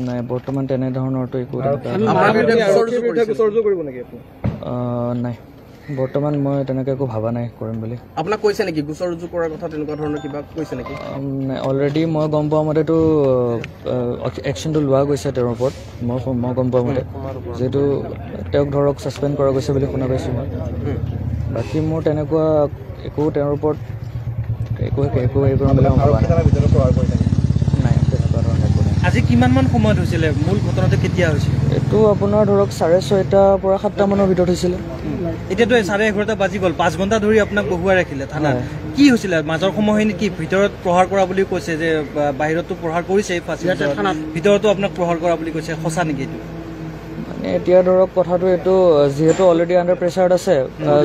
নাই বৰ্তমান তেনেধৰণৰতো একো নাই বৰ্তমান মই তেনেকৈ একো ভবা নাই কৰিম বুলি আপোনাক কৈছে নেকি গোচৰ ৰুজু কৰাৰ কথা তেনেকুৱা ধৰণৰ কিবা কৈছে নেকি অলৰেডি মই গম পোৱা মতেতো একশ্যনটো লোৱা গৈছে তেওঁৰ ওপৰত মই গম পোৱা মতে যিহেতু তেওঁক ধৰক ছাছপেণ্ড কৰা গৈছে বুলি শুনা পাইছোঁ মই বাকী মোৰ তেনেকুৱা একো তেওঁৰ ওপৰত একো হেৰি কৰিম বুলি মই ভবা নাই তেনেকুৱা ধৰণৰ একো নাই আজি কিমানমান সময়ত হৈছিলে মূল ঘটনাটো কেতিয়া হৈছিল এইটো আপোনাৰ ধৰক 6:30 পৰা 7টা মানৰ ভিতৰত হৈছিলে এতিয়াতো 11:30 বাজি গ'ল 5 ঘণ্টা ধৰি আপোনাক বহুৱাই ৰাখিলে থানাত কি হৈছিলে মাজৰ সময়খিনি কি ভিতৰত প্ৰহাৰ কৰা বুলি কৈছে যে বাহিৰতো প্ৰহাৰ কৰিছে ভিতৰতো আপোনাক প্ৰহাৰ কৰা বুলি কৈছে সঁচা নেকি এইটো মানে এতিয়া ধৰক কথাটো এইটো যিহেতু অলৰেডি আণ্ডাৰ প্ৰেছাৰত আছে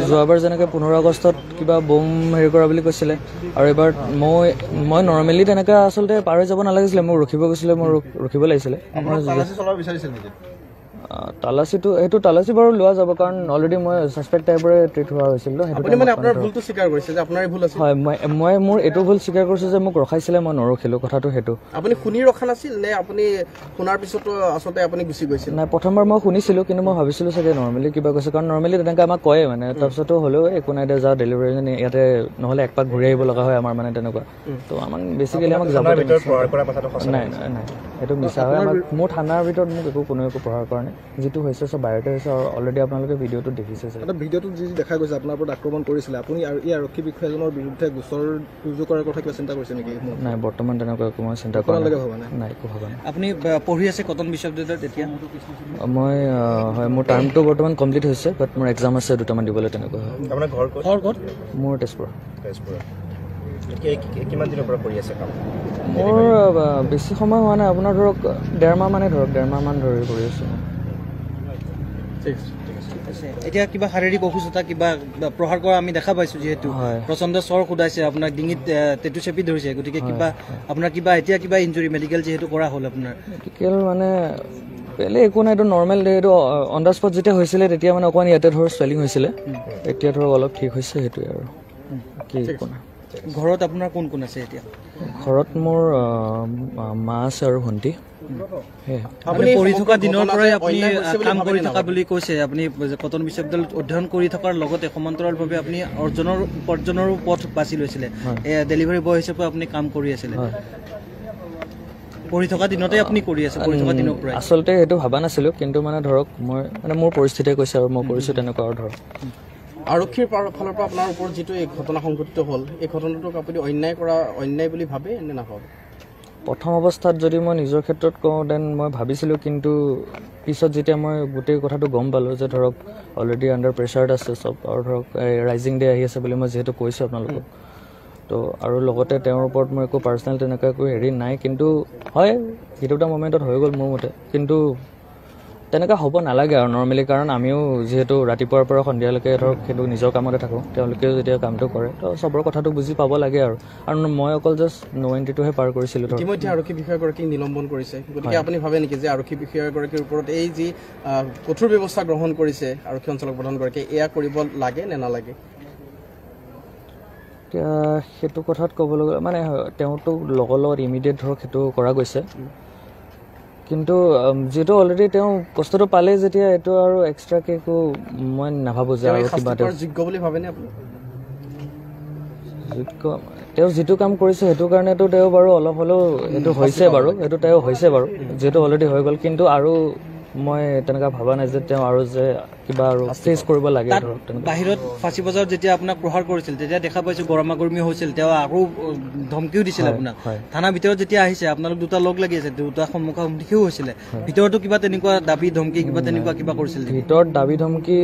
যোৱাবাৰ যেনেকৈ 15 আগষ্টত কিবা বম হেৰি কৰা বুলি কৈছিলে আৰু এবাৰ মই নৰ্মেলি তেনেকৈ আচলতে পাৰ হৈ যাব নালাগিছিলে মোক ৰখিব গৈছিলে মই ৰখিব লাগিছিলে তালাচীটো সেইটো তালাচী বাৰু লোৱা যাব কাৰণ অলৰেডি মই ছাছপেক্ট টাইপৰে ট্ৰিট হোৱা হৈছিল হয় মই মোৰ এইটো ভুল স্বীকাৰ কৰিছোঁ যে মোক ৰখাইছিলে মই নৰখিলোঁ কথাটো সেইটো আপুনি শুনি ৰখা নাছিল নে আপুনি শুনাৰ পিছতো আচলতে আপুনি গুচি গৈছিল নাই প্ৰথমবাৰ মই শুনিছিলোঁ কিন্তু মই ভাবিছিলোঁ চাগে নৰ্মেলি কিবা কৈছে কাৰণ নৰ্মেলি তেনেকৈ আমাক কয়ে মানে তাৰপিছতো হ'লেও একো নাই দে যা ডেলিভাৰী ইয়াতে নহ'লে এক পাক ঘূৰি আহিব লগা হয় আমাৰ মানে তেনেকুৱা তো আমাক বেছিকেলি আমাক যাব নাই নাই নাই সেইটো মিছা হয় আমাক মোৰ থানাৰ ভিতৰত মোক কোনো একো প্ৰহাৰ কৰা নাই যিটো হৈছে চব বাহিৰতে হৈছে আৰু অলৰেডি আপোনালোকে ভিডিঅ'টো দেখিছে ভিডিঅ'টোত যি দেখা গৈছে আপোনাৰ ওপৰত আক্ৰমণ কৰিছিলে আপুনি আৰু এই আৰক্ষী বিষয়াজনৰ বিৰুদ্ধে গোচৰ ৰুজু কৰাৰ কথা কিবা চিন্তা কৰিছে নেকি নাই বৰ্তমান তেনেকুৱা একো মই চিন্তা কৰা নাই একো ভবা নাই আপুনি পঢ়ি আছে কটন বিশ্ববিদ্যালয়ত এতিয়া মই হয় মোৰ টাৰ্মটো বৰ্তমান কমপ্লিট হৈছে বাট মোৰ এক্সাম আছে দুটামান দিবলৈ তেনেকুৱা হয় আপোনাৰ ঘৰ ক'ত মোৰ তেজপুৰ কিমান দিনৰ পৰা কৰি আছে কাম মোৰ বেছি সময় হোৱা নাই আপোনাৰ ধৰক 1.5 মাহ মানে ধৰক 1.5 মাহমান ধৰি কৰি আছোঁ এতিয়া কিবা শাৰীৰিক অসুস্থতা কিবা প্ৰহাৰ কৰা আমি দেখা পাইছোঁ যিহেতু প্ৰচণ্ড চৰ সোধাইছে আপোনাক ডিঙিত টেটু চেপি ধৰিছে গতিকে কিবা আপোনাৰ কিবা এতিয়া কিবা ইঞ্জুৰি মেডিকেল যিহেতু কৰা হ'ল আপোনাৰ মেডিকেল মানে বেলেগ একো নাই এইটো নৰ্মেল এইটো অন দ্য স্পট যেতিয়া হৈছিলে তেতিয়া মানে অকণমান ইয়াতে ধৰক চুৱেলিং হৈছিলে এতিয়া ধৰক অলপ ঠিক হৈছে সেইটোৱে আৰু কি একো নাই ঘৰত আপোনাৰ কোন কোন আছে এতিয়া ঘৰত মোৰ মা আছে আৰু ভণ্টি আপুনি পঢ়ি থকা দিনৰ পৰাই আপুনি কাম কৰি থকা বুলি কৈছে আপুনি কটন বিশ্ববিদ্যালয়ত অধ্যয়ন কৰি থকাৰ লগতে সমান্তৰালভাৱে আপুনি উপাৰ্জনৰো পথ বাছি লৈছিলে ডেলিভাৰী বয় হিচাপে আপুনি কাম কৰি আছিলে পঢ়ি থকা দিনতে আপুনি কৰি আছে পঢ়ি থকা দিনৰ পৰাই আচলতে সেইটো ভবা নাছিলোঁ কিন্তু মানে ধৰক মই মানে মোৰ পৰিস্থিতিয়ে কৈছে আৰু মই কৰিছোঁ তেনেকুৱা আৰু ধৰক আৰক্ষীৰ ফালৰ পৰা আপোনাৰ ওপৰত যিটো এই ঘটনা সংঘটিত হ'ল এই ঘটনাটোক আপুনি অন্যায় বুলি ভাবে নে নাভাবে প্ৰথম অৱস্থাত যদি মই নিজৰ ক্ষেত্ৰত কওঁ দেন মই ভাবিছিলোঁ কিন্তু পিছত যেতিয়া মই গোটেই কথাটো গম পালোঁ যে ধৰক অলৰেডি আণ্ডাৰ প্ৰেছাৰত আছে চব আৰু ধৰক ৰাইজিং ডে আহি আছে বুলি মই যিহেতু কৈছোঁ আপোনালোকক তো আৰু লগতে তেওঁৰ ওপৰত মোৰ একো পাৰ্চনেল তেনেকুৱা একো হেৰি নাই কিন্তু হয় সেইটো এটা মমেণ্টত হৈ গ'ল মোৰ মতে কিন্তু তেনেকুৱা হ'ব নালাগে আৰু নৰ্মেলি কাৰণ আমিও যিহেতু ৰাতিপুৱাৰ পৰা সন্ধিয়ালৈকে ধৰক সেইটো নিজৰ কামতে থাকোঁ তেওঁলোকেও যেতিয়া কামটো কৰে তো চবৰ কথাটো বুজি পাব লাগে আৰু মই অকল জাষ্ট নৱেণ্টিটোহে পাৰ কৰিছিলোঁ ধৰক ইতিমধ্যে আৰক্ষী বিষয়াগৰাকীক নিলম্বন কৰিছে গতিকে আপুনি ভাবে নেকি যে আৰক্ষী বিষয়াগৰাকীৰ ওপৰত এই যি কঠোৰ ব্যৱস্থা গ্ৰহণ কৰিছে আৰক্ষী অঞ্চলক প্ৰধানগৰাকীয়ে এয়া কৰিব লাগে নে নালাগে এতিয়া সেইটো কথাত ক'বলৈ গ'লে মানে তেওঁতো লগত ইমিডিয়েট ধৰক সেইটো কৰা গৈছে কিন্তু যিহেতু অলৰেডি তেওঁ কষ্টটো পালে যেতিয়া এইটো আৰু এক্সট্ৰাকৈ একো মই নাভাবোঁ যে আৰু কিবা যোগ্য বুলি ভাবেনে আপুনি যোগ্য তেওঁ যিটো কাম কৰিছে সেইটো কাৰণেতো তেওঁ বাৰু অলপ হ'লেও সেইটো হৈছে বাৰু সেইটো তেওঁ হৈছে বাৰু যিহেতু অলৰেডি হৈ গ'ল কিন্তু আৰু মই তেনেকুৱা ভবা নাই যে তেওঁ আৰু যে কিবা আৰু ফেচ কৰিব লাগে ধৰক বাহিৰত ফাঁচী বজাৰত যেতিয়া আপোনাক প্ৰহাৰ কৰিছিল তেতিয়া দেখা পাইছোঁ গৰমাগৰমি হৈছিল তেওঁ আৰু ধমকিও দিছিল আপোনাক থানাৰ ভিতৰত যেতিয়া আহিছে আপোনালোক দুটা লগ লাগি আছে দুটা সন্মুখাসন্মুখীও হৈছিলে ভিতৰতো কিবা তেনেকুৱা দাবী ধমকি কিবা তেনেকুৱা কিবা কৰিছিল ভিতৰত দাবী ধমকি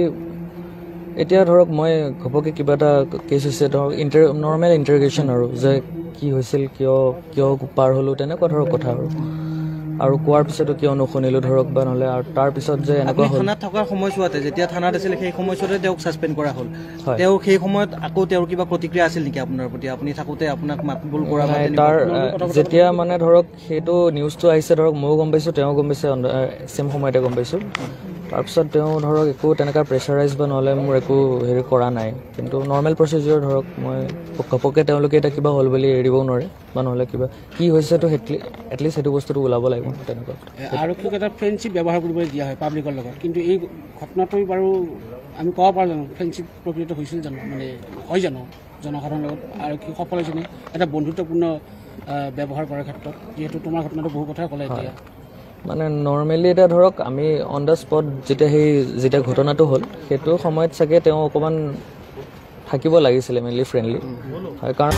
এতিয়া ধৰক মই ঘপকৈ কিবা এটা কেছ হৈছে ধৰক নৰ্মেল ইণ্টাৰগেশ্যন আৰু যে কি হৈছিল কিয় পাৰ হ'লোঁ তেনেকুৱা ধৰক কথা আৰু কোৱাৰ পিছতো কিয় নুশুনিলোঁ ধৰক বা নহ'লে আৰু তাৰপিছত যে এনেকুৱা হ'ল থানাত থকাৰ সময়ছোৱাতে যেতিয়া থানাত আছিল সেই সময়ছোৱাতে তেওঁক ছাছপেণ্ড কৰা হ'ল তেওঁ সেই সময়ত আকৌ তেওঁৰ কিবা প্ৰতিক্ৰিয়া আছিল নেকি আপোনাৰ প্ৰতি আপুনি থাকোঁতে আপোনাক মাতবোল কৰা তাৰ যেতিয়া মানে ধৰক সেইটো নিউজটো আহিছে ধৰক ময়ো গম পাইছোঁ তেওঁ গম পাইছে ছেম সময়তে গম পাইছোঁ তাৰপিছত তেওঁ ধৰক একো তেনেকুৱা প্ৰেছাৰাইজ বা নহ'লে মোৰ একো হেৰি কৰা নাই কিন্তু নৰ্মেল প্ৰচিডিউৰ ধৰক মই ঘপককৈ তেওঁলোকে এতিয়া কিবা হ'ল বুলি এৰি দিবও নোৱাৰে বা নহ'লে কিবা কি হৈছেতো এটলিষ্ট সেইটো বস্তুটো ওলাব লাগিব তেনেকুৱা আৰক্ষীক এটা ফ্ৰেণ্ডশ্বিপ ব্যৱহাৰ কৰিবলৈ দিয়া হয় পাব্লিকৰ লগত কিন্তু এই ঘটনাটো বাৰু আমি ক'ব পাৰোঁ জানো ফ্ৰেণ্ডশ্বিপ প্ৰকৃত হৈছিল জানো মানে হয় জানো জনসাধাৰণৰ লগত আৰক্ষী সফল হৈছেনে এটা বন্ধুত্বপূৰ্ণ ব্যৱহাৰ কৰাৰ ক্ষেত্ৰত যিহেতু তোমাৰ ঘটনাটো বহু কথাই ক'লে এতিয়া মানে নৰ্মেলি এতিয়া ধৰক আমি অন দ্য স্পট যেতিয়া ঘটনাটো হ'ল সেইটো সময়ত চাগে তেওঁ অকণমান থাকিব লাগিছিলে মেইনলি ফ্ৰেণ্ডলি হয় কাৰণ